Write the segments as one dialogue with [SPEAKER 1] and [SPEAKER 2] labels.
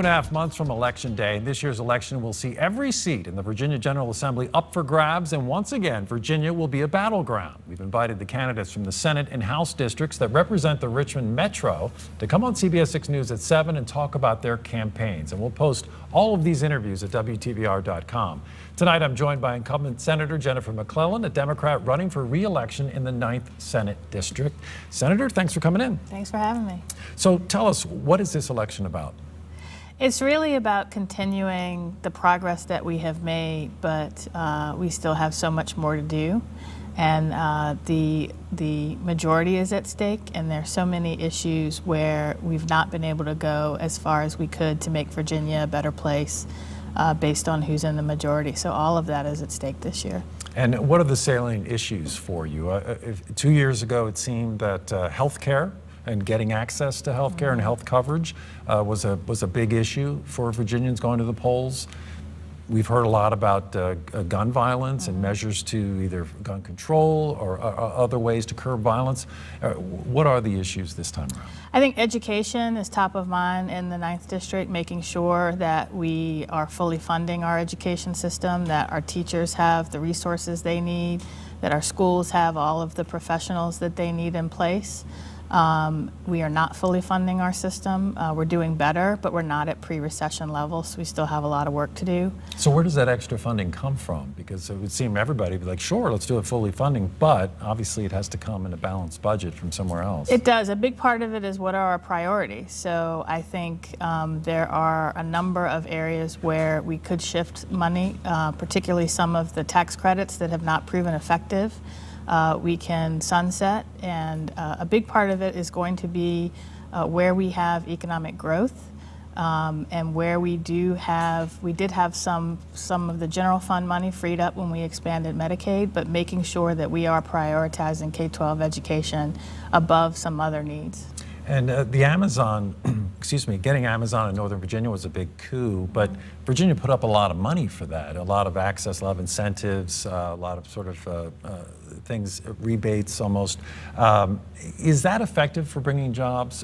[SPEAKER 1] 2.5 months from Election Day, and this year's election will see every seat in the Virginia General Assembly up for grabs, and once again, Virginia will be a battleground. We've invited the candidates from the Senate and House districts that represent the Richmond Metro to come on CBS 6 News at 7 and talk about their campaigns. And we'll post all of these interviews at WTVR.com. Tonight, I'm joined by incumbent Senator Jennifer McClellan, a Democrat running for re-election in the 9th Senate District. Senator, thanks for coming in.
[SPEAKER 2] Thanks for having me.
[SPEAKER 1] So tell us, what is this election about?
[SPEAKER 2] It's really about continuing the progress that we have made, but we still have so much more to do. And the majority is at stake, and there's so many issues where we've not been able to go as far as we could to make Virginia a better place based on who's in the majority. So all of that is at stake this year.
[SPEAKER 1] And what are the salient issues for you? 2 years ago, it seemed that health care and getting access to health care and health coverage was a big issue for Virginians going to the polls. We've heard a lot about gun violence and measures to either gun control or other ways to curb violence. What are the issues this time around?
[SPEAKER 2] I think education is top of mind in the 9th District, making sure that we are fully funding our education system, that our teachers have the resources they need, that our schools have all of the professionals that they need in place. We are not fully funding our system. We're doing better, but we're not at pre-recession levels, so we still have a lot of work to do.
[SPEAKER 1] So where does that extra funding come from? Because it would seem everybody would be like, sure, let's do it fully funding, but obviously it has to come in a balanced budget from somewhere else.
[SPEAKER 2] It does. A big part of it is what are our priorities. So I think there are a number of areas where we could shift money, particularly some of the tax credits that have not proven effective. We can sunset, and a big part of it is going to be where we have economic growth and where we did have some of the general fund money freed up when we expanded Medicaid, but making sure that we are prioritizing K-12 education above some other needs.
[SPEAKER 1] And the Amazon, getting Amazon in Northern Virginia was a big coup, but Virginia put up a lot of money for that, a lot of access, a lot of incentives, a lot of sort of things, rebates almost. Is that effective for bringing jobs?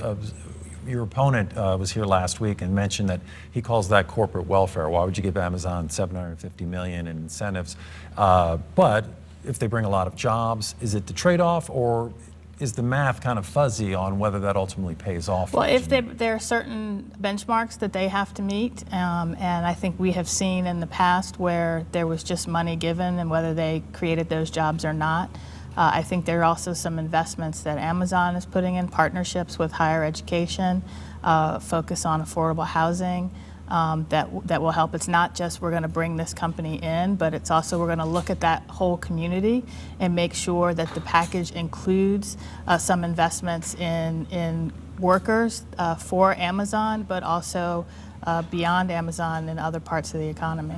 [SPEAKER 1] Your opponent was here last week and mentioned that he calls that corporate welfare. Why would you give Amazon $750 million in incentives? But if they bring a lot of jobs, is it the trade-off, or is the math kind of fuzzy on whether that ultimately pays off?
[SPEAKER 2] Well, if there are certain benchmarks that they have to meet, and I think we have seen in the past where there was just money given and whether they created those jobs or not. I think there are also some investments that Amazon is putting in, partnerships with higher education, focus on affordable housing. That will help. It's not just we're going to bring this company in, but it's also we're going to look at that whole community and make sure that the package includes some investments in workers for Amazon, but also beyond Amazon in other parts of the economy.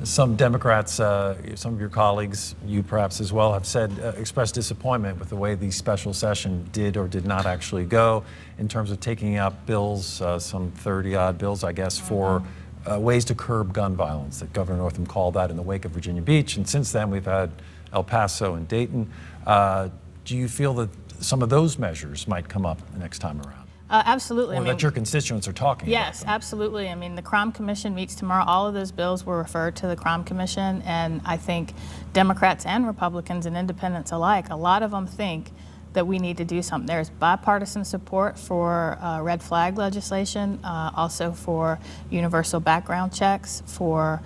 [SPEAKER 1] Some Democrats, some of your colleagues, you perhaps as well, have said, expressed disappointment with the way the special session did or did not actually go in terms of taking up bills, some 30-odd bills, I guess, for ways to curb gun violence, that Governor Northam called that in the wake of Virginia Beach. And since then, we've had El Paso and Dayton. Do you feel that some of those measures might come up the next time around?
[SPEAKER 2] Absolutely.
[SPEAKER 1] Or that your constituents are talking about.
[SPEAKER 2] Yes, absolutely. I mean, the Crime Commission meets tomorrow. All of those bills were referred to the Crime Commission, and I think Democrats and Republicans and independents alike, a lot of them think that we need to do something. There's bipartisan support for red flag legislation, also for universal background checks, for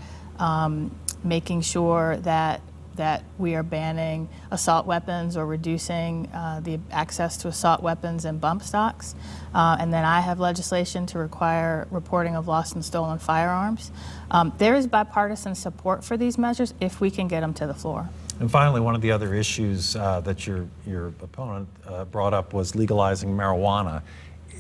[SPEAKER 2] making sure that we are banning assault weapons or reducing the access to assault weapons and bump stocks. And then I have legislation to require reporting of lost and stolen firearms. There is bipartisan support for these measures if we can get them to the floor.
[SPEAKER 1] And finally, one of the other issues that your opponent brought up was legalizing marijuana.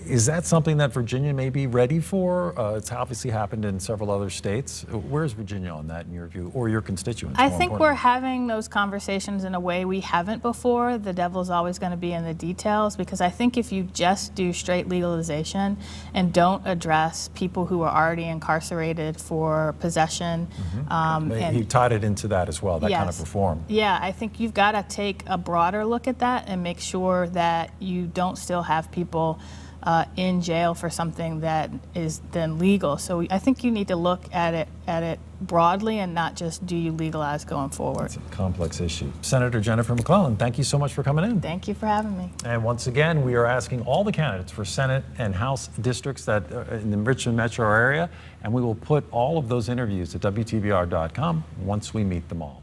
[SPEAKER 1] Is that something that Virginia may be ready for? It's obviously happened in several other states. Where's Virginia on that in your view, or your constituents?
[SPEAKER 2] I think we're having those conversations in a way we haven't before. The devil's always going to be in the details, because I think if you just do straight legalization and don't address people who are already incarcerated for possession.
[SPEAKER 1] And you tied it into that as well, that kind of reform.
[SPEAKER 2] Yeah, I think you've got to take a broader look at that and make sure that you don't still have people in jail for something that is then legal. So I think you need to look at it broadly and not just do you legalize going forward.
[SPEAKER 1] It's a complex issue. Senator Jennifer McClellan, thank you so much for coming in.
[SPEAKER 2] Thank you for having me.
[SPEAKER 1] And once again, we are asking all the candidates for Senate and House districts that in the Richmond metro area, and we will put all of those interviews at WTBR.com once we meet them all.